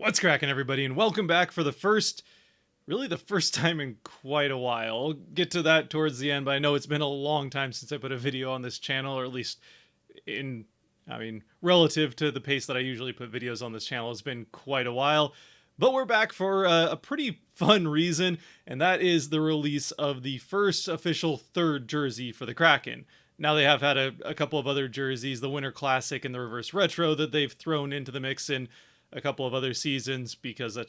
What's cracking, everybody, and welcome back for really the first time in quite a while. I'll get to that towards the end, but I know it's been a long time since I put a video on this channel, or at least in, relative to the pace that I usually put videos on this channel, it's been quite a while. But we're back for a pretty fun reason, and that is the release of the first official third jersey for the Kraken. Now they have had a couple of other jerseys, the Winter Classic and the Reverse Retro, that they've thrown into the mix in a couple of other seasons because the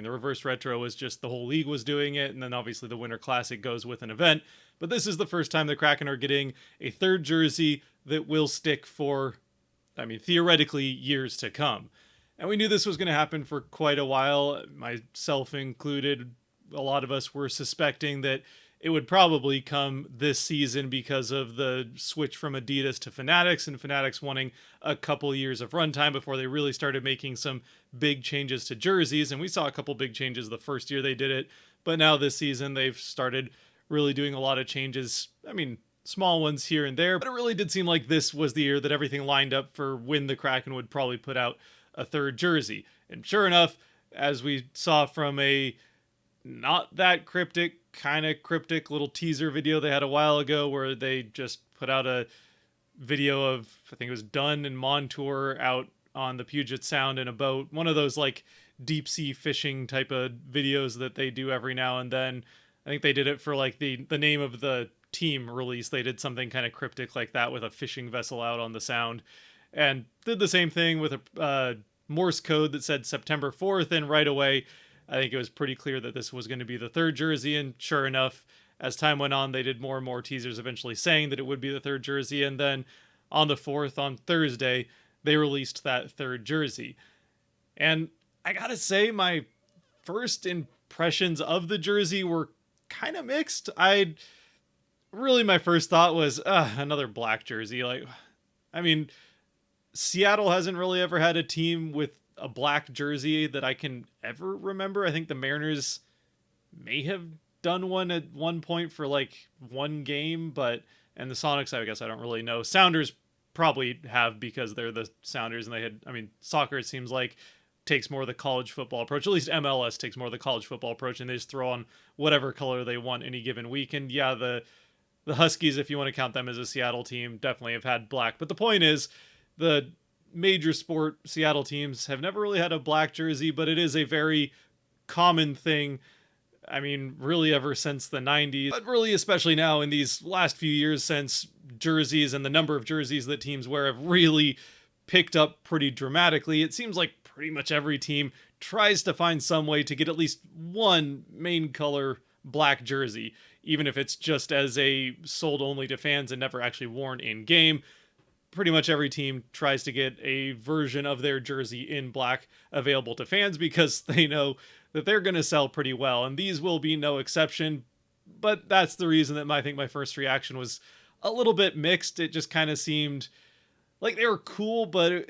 Reverse Retro was just the whole league was doing it, and then obviously the Winter Classic goes with an event. But this is the first time the Kraken are getting a third jersey that will stick for, theoretically, years to come. And we knew this was going to happen for quite a while, myself included. A lot of us were suspecting that it would probably come this season because of the switch from Adidas to Fanatics, and Fanatics wanting a couple years of runtime before they really started making some big changes to jerseys. And we saw a couple big changes the first year they did it, but now this season they've started really doing a lot of changes. Small ones here and there, but it really did seem like this was the year that everything lined up for when the Kraken would probably put out a third jersey. And sure enough, as we saw from a not that cryptic, kind of cryptic little teaser video they had a while ago, where they just put out a video of, I think it was Dunn and Montour out on the Puget Sound in a boat, one of those like deep sea fishing type of videos that they do every now and then. I think they did it for like the name of the team release. They did something kind of cryptic like that with a fishing vessel out on the Sound, and did the same thing with a Morse code that said September 4th, and right away I think it was pretty clear that this was going to be the third jersey. And sure enough, as time went on, they did more and more teasers eventually saying that it would be the third jersey. And then on the 4th, on Thursday, they released that third jersey. And I gotta say, my first impressions of the jersey were kind of mixed. My first thought was, another black jersey. Seattle hasn't really ever had a team with a black jersey that I can ever remember. I think the Mariners may have done one at one point for like one game, and the Sonics, I guess I don't really know. Sounders probably have because they're the Sounders, and soccer, it seems like, takes more of the college football approach. At least MLS takes more of the college football approach, and they just throw on whatever color they want any given week. And yeah, the Huskies, if you want to count them as a Seattle team, definitely have had black. But the point is, the major sport Seattle teams have never really had a black jersey, but it is a very common thing. Really ever since the 90s, but really especially now in these last few years, since jerseys and the number of jerseys that teams wear have really picked up pretty dramatically. It seems like pretty much every team tries to find some way to get at least one main color black jersey, even if it's just as a sold only to fans and never actually worn in game. Pretty much every team tries to get a version of their jersey in black available to fans because they know that they're going to sell pretty well, and these will be no exception. But that's the reason that I think my first reaction was a little bit mixed. It just kind of seemed like they were cool, but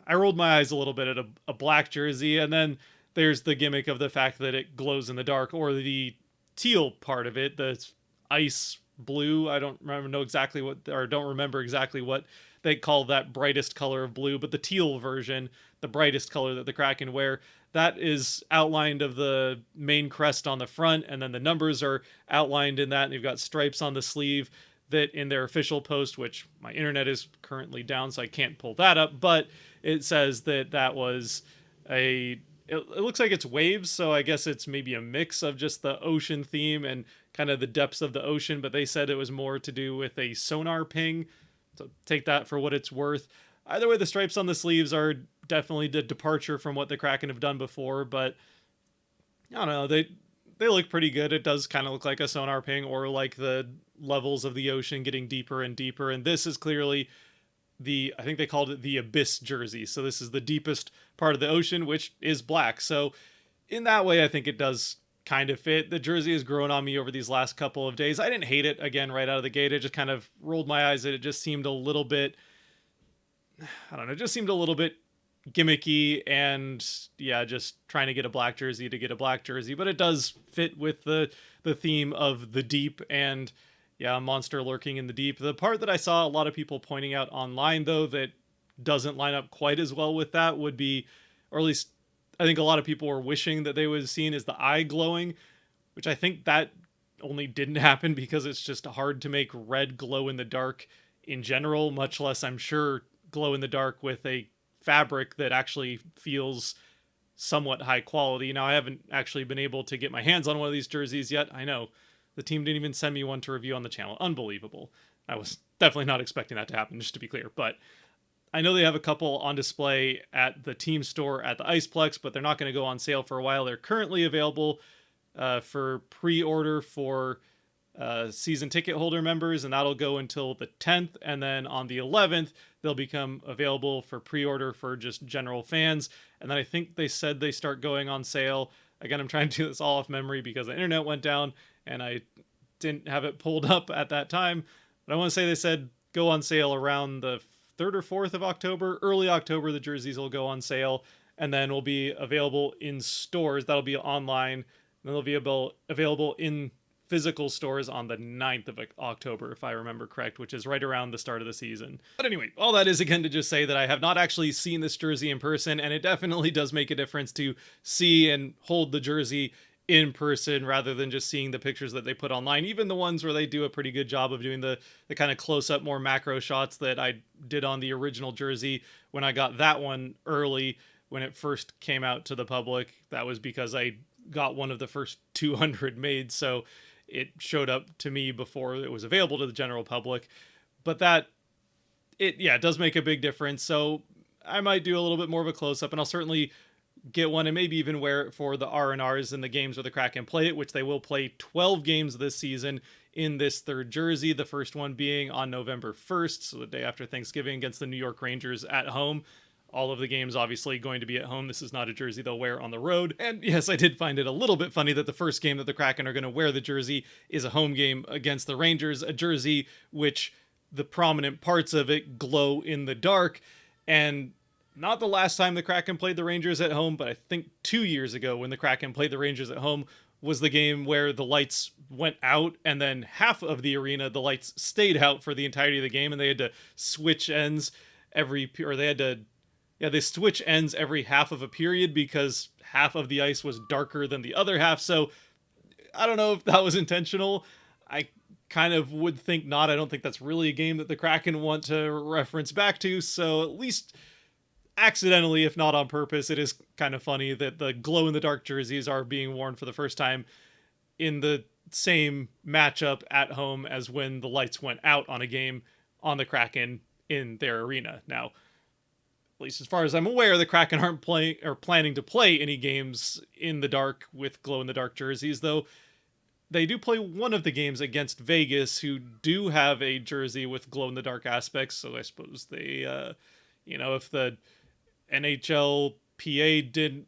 I rolled my eyes a little bit at a black jersey. And then there's the gimmick of the fact that it glows in the dark, or the teal part of it, the ice blue. I don't remember exactly what they call that brightest color of blue, but the teal version, the brightest color that the Kraken wear, that is outlined of the main crest on the front, and then the numbers are outlined in that, and they've got stripes on the sleeve that in their official post, which my internet is currently down, so I can't pull that up, but it says that was it looks like it's waves, so I guess it's maybe a mix of just the ocean theme and kind of the depths of the ocean, but they said it was more to do with a sonar ping, so take that for what it's worth. Either way, the stripes on the sleeves are definitely the departure from what the Kraken have done before, but I don't know, they look pretty good. It does kind of look like a sonar ping, or like the levels of the ocean getting deeper and deeper, and this is clearly I think they called it the Abyss jersey. So this is the deepest part of the ocean, which is black. So in that way, I think it does kind of fit. The jersey has grown on me over these last couple of days. I didn't hate it again right out of the gate. I just kind of rolled my eyes at it. It just seemed a little bit, it just seemed a little bit gimmicky, and yeah, just trying to get a black jersey to get a black jersey. But it does fit with the theme of the deep, and yeah, a monster lurking in the deep. The part that I saw a lot of people pointing out online, though, that doesn't line up quite as well with that would be, or at least I think a lot of people were wishing that they was seen as the eye glowing, which I think that only didn't happen because it's just hard to make red glow in the dark in general, much less I'm sure glow in the dark with a fabric that actually feels somewhat high quality. Now, I haven't actually been able to get my hands on one of these jerseys yet. I know the team didn't even send me one to review on the channel. Unbelievable. I was definitely not expecting that to happen, just to be clear. But I know they have a couple on display at the team store at the Iceplex, but they're not going to go on sale for a while. They're currently available for pre-order for season ticket holder members, and that'll go until the 10th. And then on the 11th, they'll become available for pre-order for just general fans. And then I think they said they start going on sale. Again, I'm trying to do this all off memory because the internet went down and I didn't have it pulled up at that time. But I want to say they said go on sale around the 3rd or 4th of October. Early October, the jerseys will go on sale and then will be available in stores. That'll be online. Then they'll be available in physical stores on the 9th of October, if I remember correct, which is right around the start of the season. But anyway, all that is again to just say that I have not actually seen this jersey in person, and it definitely does make a difference to see and hold the jersey in person rather than just seeing the pictures that they put online, even the ones where they do a pretty good job of doing the kind of close-up, more macro shots that I did on the original jersey when I got that one early when it first came out to the public. That was because I got one of the first 200 made, so it showed up to me before it was available to the general public. But that, it does make a big difference. So I might do a little bit more of a close-up, and I'll certainly get one and maybe even wear it for the R&Rs in the games where the Kraken play it, which they will play 12 games this season in this third jersey, the first one being on November 1st, so the day after Thanksgiving, against the New York Rangers at home. All of the games obviously going to be at home. This is not a jersey they'll wear on the road. And yes, I did find it a little bit funny that the first game that the Kraken are going to wear the jersey is a home game against the Rangers, a jersey which the prominent parts of it glow in the dark. And not the last time the Kraken played the Rangers at home, but I think 2 years ago when the Kraken played the Rangers at home was the game where the lights went out and then half of the arena, the lights stayed out for the entirety of the game, and they had to switch ends they switch ends every half of a period because half of the ice was darker than the other half. So I don't know if that was intentional. I kind of would think not. I don't think that's really a game that the Kraken want to reference back to. So at least accidentally, if not on purpose, it is kind of funny that the glow-in-the-dark jerseys are being worn for the first time in the same matchup at home as when the lights went out on a game on the Kraken in their arena. Now, at least as far as I'm aware, the Kraken aren't playing or planning to play any games in the dark with glow-in-the-dark jerseys, though they do play one of the games against Vegas, who do have a jersey with glow-in-the-dark aspects, so I suppose they, if the NHLPA didn't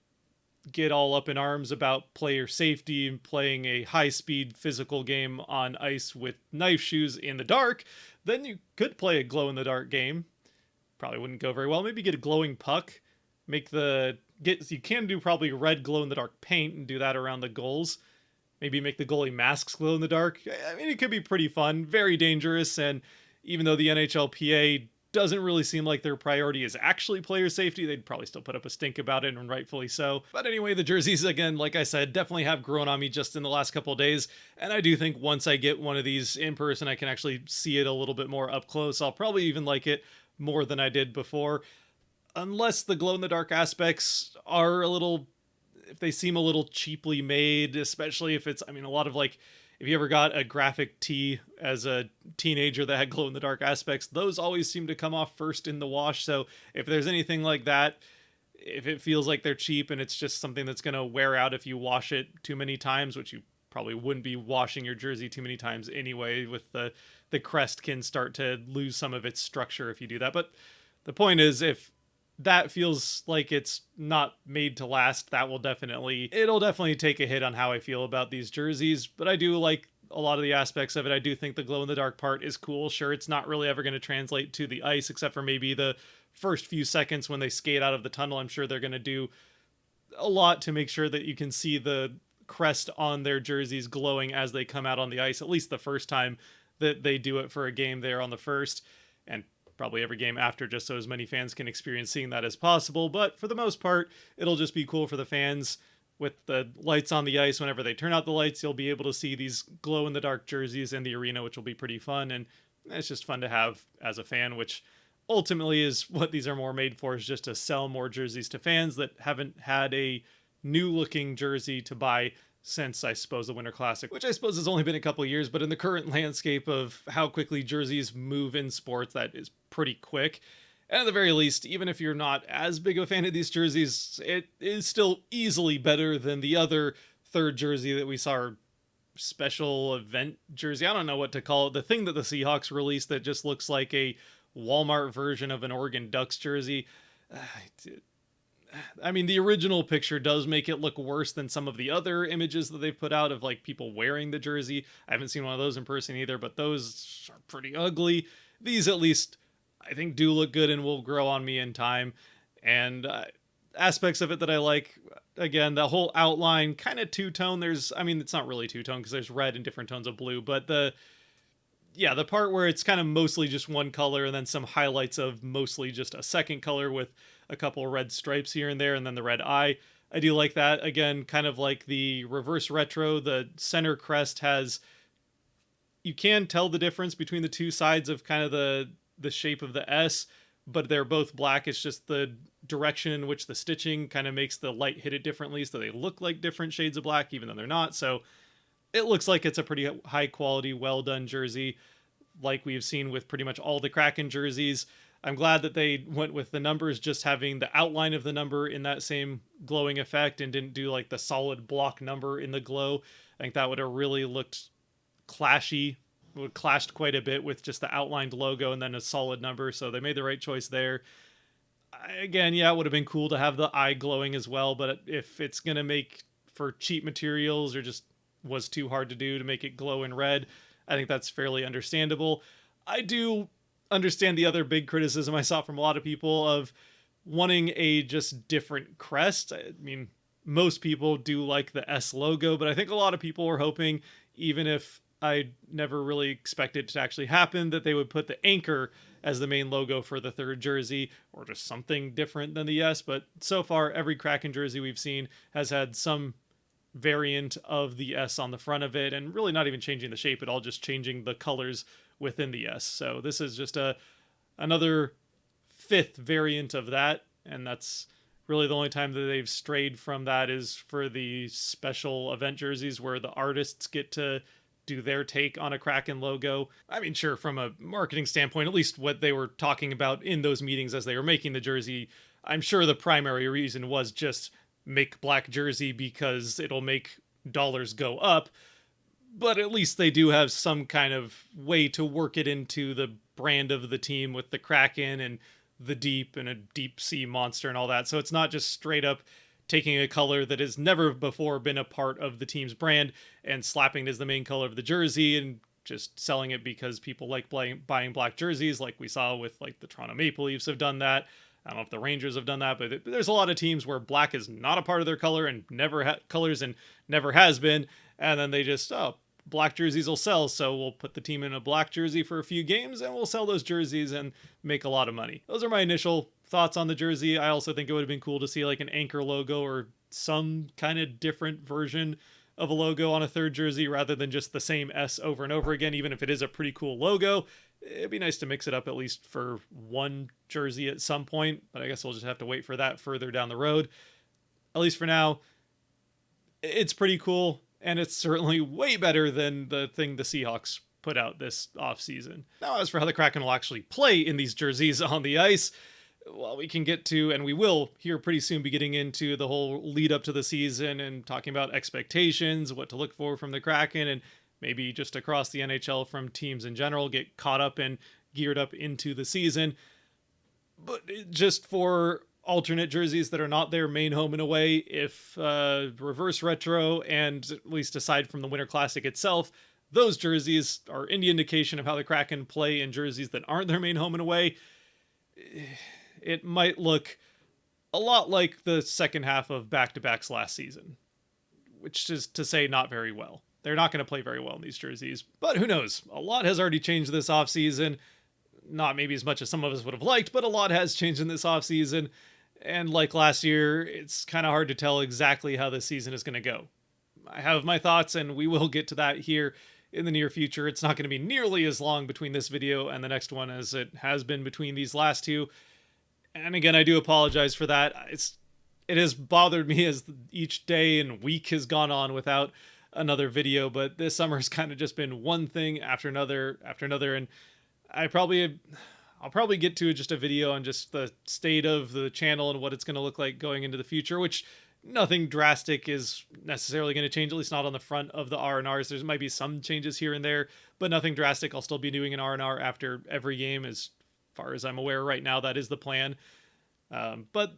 get all up in arms about player safety and playing a high-speed physical game on ice with knife shoes in the dark, then you could play a glow-in-the-dark game. Probably wouldn't go very well. Maybe get a glowing puck. You can do probably red glow-in-the-dark paint and do that around the goals. Maybe make the goalie masks glow in the dark. I mean, it could be pretty fun, very dangerous, and even though the NHLPA doesn't really seem like their priority is actually player safety, they'd probably still put up a stink about it, and rightfully so. But anyway, the jerseys, again, like I said, definitely have grown on me just in the last couple of days, and I do think once I get one of these in person, I can actually see it a little bit more up close. I'll probably even like it more than I did before, unless the glow-in-the-dark aspects are if they seem a little cheaply made, especially if it's, a lot of if you ever got a graphic tee as a teenager that had glow-in-the-dark aspects, those always seem to come off first in the wash. So if there's anything like that, if it feels like they're cheap and it's just something that's going to wear out if you wash it too many times, which you probably wouldn't be washing your jersey too many times anyway, with the crest can start to lose some of its structure if you do that. But the point is, if that feels like it's not made to last, it'll definitely take a hit on how I feel about these jerseys. But I do like a lot of the aspects of it. I do think the glow-in-the-dark part is cool. Sure, it's not really ever going to translate to the ice, except for maybe the first few seconds when they skate out of the tunnel. I'm sure they're going to do a lot to make sure that you can see the crest on their jerseys glowing as they come out on the ice, at least the first time that they do it for a game there on the first. And probably every game after, just so as many fans can experience seeing that as possible. But for the most part, it'll just be cool for the fans. With the lights on the ice, whenever they turn out the lights, you'll be able to see these glow in the dark jerseys in the arena, which will be pretty fun. And it's just fun to have as a fan, which ultimately is what these are more made for, is just to sell more jerseys to fans that haven't had a new looking jersey to buy since, I suppose, the Winter Classic, which I suppose has only been a couple of years, but in the current landscape of how quickly jerseys move in sports, that is pretty quick. And at the very least, even if you're not as big of a fan of these jerseys, it is still easily better than the other third jersey that we saw, our special event jersey. I don't know what to call it. The thing that the Seahawks released that just looks like a Walmart version of an Oregon Ducks jersey. I mean, the original picture does make it look worse than some of the other images that they've put out of like people wearing the jersey. I haven't seen one of those in person either, but those are pretty ugly. These at least I think do look good and will grow on me in time. And aspects of it that I like, again, the whole outline, kind of two-tone. It's not really two-tone because there's red and different tones of blue, but the part where it's kind of mostly just one color and then some highlights of mostly just a second color with a couple red stripes here and there, and then the red eye. I do like that. Again, kind of like the reverse retro, the center crest you can tell the difference between the two sides of kind of the shape of the S, but they're both black. It's just the direction in which the stitching kind of makes the light hit it differently, so they look like different shades of black, even though they're not. So it looks like it's a pretty high quality, well done jersey, like we've seen with pretty much all the Kraken jerseys. I'm glad that they went with the numbers, just having the outline of the number in that same glowing effect and didn't do like the solid block number in the glow. I think that would have really looked clashy, would clashed quite a bit with just the outlined logo and then a solid number. So they made the right choice there. Again, yeah, it would have been cool to have the eye glowing as well, but if it's going to make for cheap materials or just was too hard to do to make it glow in red, I think that's fairly understandable. I do understand the other big criticism I saw from a lot of people of wanting a just different crest. I mean, most people do like the S logo, but I think a lot of people were hoping, even if I never really expected it to actually happen, that they would put the anchor as the main logo for the third jersey, or just something different than the S. But so far, every Kraken jersey we've seen has had some variant of the S on the front of it, and really not even changing the shape at all, just changing the colors within the S. So this is just another fifth variant of that, and that's really the only time that they've strayed from that is for the special event jerseys where the artists get to do their take on a Kraken logo. I mean, sure, from a marketing standpoint, at least what they were talking about in those meetings as they were making the jersey, I'm sure the primary reason was just make black jersey because it'll make dollars go up. But at least they do have some kind of way to work it into the brand of the team with the Kraken and the deep and a deep sea monster and all that. So it's not just straight up taking a color that has never before been a part of the team's brand and slapping it as the main color of the jersey and just selling it because people like buying black jerseys, like we saw with like the Toronto Maple Leafs have done that. I don't know if the Rangers have done that, but there's a lot of teams where black is not a part of their color and colors and never has been. And then they just, black jerseys will sell, so we'll put the team in a black jersey for a few games and we'll sell those jerseys and make a lot of money. Those are my initial thoughts on the jersey. I also think it would have been cool to see like an anchor logo or some kind of different version of a logo on a third jersey rather than just the same S over and over again. Even if it is a pretty cool logo, it'd be nice to mix it up at least for one jersey at some point, but I guess we'll just have to wait for that further down the road. At least for now, it's pretty cool, and it's certainly way better than the thing the Seahawks put out this offseason. Now, as for how the Kraken will actually play in these jerseys on the ice, well, we can get to, and we will here pretty soon, be getting into the whole lead up to the season and talking about expectations, what to look for from the Kraken, and maybe just across the NHL from teams in general, get caught up and geared up into the season. But just for alternate jerseys that are not their main home and away, if reverse retro, and at least aside from the Winter Classic itself, those jerseys are any indication of how the Kraken play in jerseys that aren't their main home and away, it might look a lot like the second half of back-to-backs last season, which is to say not very well. They're not going to play very well in these jerseys, but who knows? A lot has already changed this offseason. Not maybe as much as some of us would have liked, but a lot has changed in this offseason. And like last year, it's kind of hard to tell exactly how this season is going to go. I have my thoughts, and we will get to that here in the near future. It's not going to be nearly as long between this video and the next one as it has been between these last two. And again, I do apologize for that. It has bothered me as each day and week has gone on without another video, but this summer has kind of just been one thing after another, and I'll probably get to just a video on just the state of the channel and what it's going to look like going into the future, which nothing drastic is necessarily going to change, at least not on the front of the R&Rs. There might be some changes here and there, but nothing drastic. I'll still be doing an R&R after every game as far as I'm aware right now. That is the plan. But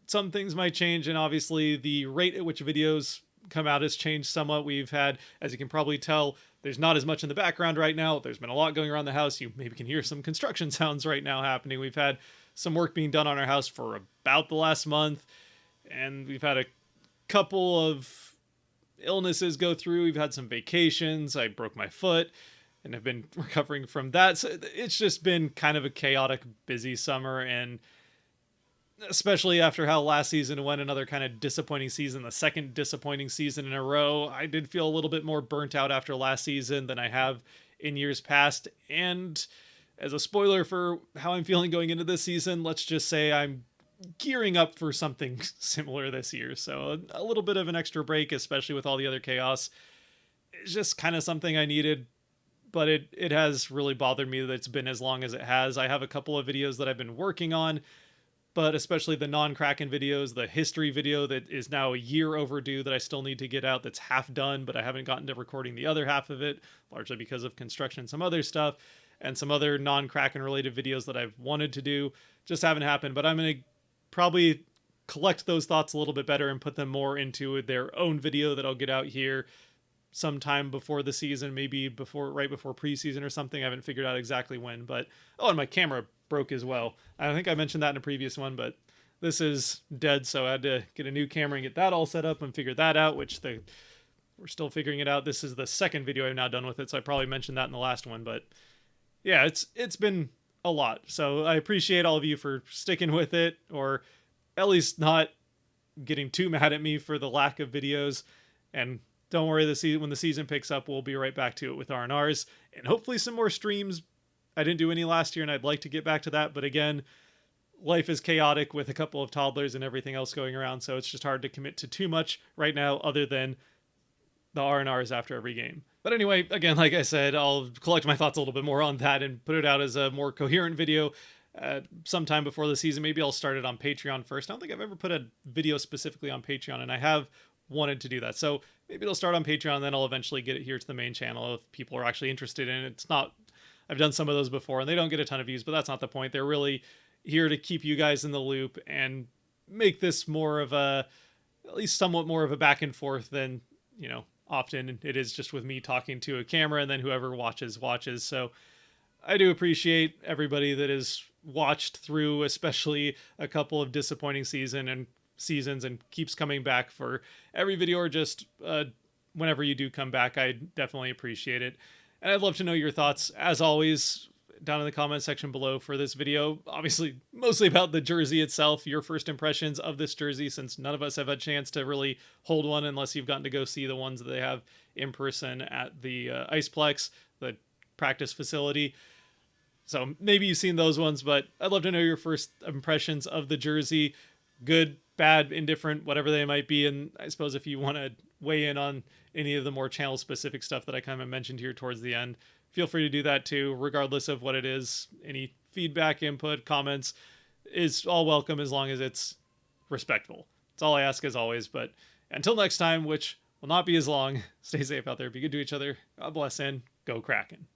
some things might change, and obviously the rate at which videos come out has changed somewhat. We've had, as you can probably tell, there's not as much in the background right now. There's been a lot going around the house. You maybe can hear some construction sounds right now happening. We've had some work being done on our house for about the last month, and we've had a couple of illnesses go through. We've had some vacations. I broke my foot and have been recovering from that. So it's just been kind of a chaotic, busy summer, and especially after how last season went, another kind of disappointing season, the second disappointing season in a row. I did feel a little bit more burnt out after last season than I have in years past. And as a spoiler for how I'm feeling going into this season, let's just say I'm gearing up for something similar this year. So a little bit of an extra break, especially with all the other chaos, is just kind of something I needed. But it has really bothered me that it's been as long as it has. I have a couple of videos that I've been working on, but especially the non-Kraken videos, the history video that is now a year overdue that I still need to get out, that's half done, but I haven't gotten to recording the other half of it, largely because of construction and some other stuff, and some other non-Kraken related videos that I've wanted to do, just haven't happened. But I'm going to probably collect those thoughts a little bit better and put them more into their own video that I'll get out here sometime before the season, maybe right before preseason or something. I haven't figured out exactly when, but and my camera broke as well. I think I mentioned that in a previous one, but this is dead, so I had to get a new camera and get that all set up and figure that out, which we're still figuring it out. This is the second video I've now done with it, so I probably mentioned that in the last one, but yeah, it's been a lot. So I appreciate all of you for sticking with it, or at least not getting too mad at me for the lack of videos. And don't worry, when the season picks up, we'll be right back to it with R&Rs and hopefully some more streams. I didn't do any last year, and I'd like to get back to that. But again, life is chaotic with a couple of toddlers and everything else going around, so it's just hard to commit to too much right now other than the R&Rs after every game. But anyway, again, like I said, I'll collect my thoughts a little bit more on that and put it out as a more coherent video sometime before the season. Maybe I'll start it on Patreon first. I don't think I've ever put a video specifically on Patreon, and I have wanted to do that. So maybe it'll start on Patreon, then I'll eventually get it here to the main channel if people are actually interested in it. It's not... I've done some of those before, and they don't get a ton of views, but that's not the point. They're really here to keep you guys in the loop and make this more of at least somewhat more of a back and forth than, often it is just with me talking to a camera and then whoever watches. So I do appreciate everybody that has watched through, especially a couple of disappointing seasons and keeps coming back for every video, or just whenever you do come back. I definitely appreciate it. And I'd love to know your thoughts, as always, down in the comment section below for this video. Obviously, mostly about the jersey itself, your first impressions of this jersey, since none of us have had a chance to really hold one unless you've gotten to go see the ones that they have in person at the Iceplex, the practice facility. So maybe you've seen those ones, but I'd love to know your first impressions of the jersey. Good, bad, indifferent, whatever they might be. And I suppose if you want to weigh in on any of the more channel specific stuff that I kind of mentioned here towards the end, feel free to do that too, regardless of what it is. Any feedback, input, comments is all welcome, as long as it's respectful. That's all I ask, as always. But until next time, which will not be as long, stay safe out there, be good to each other. God bless, and go Kraken.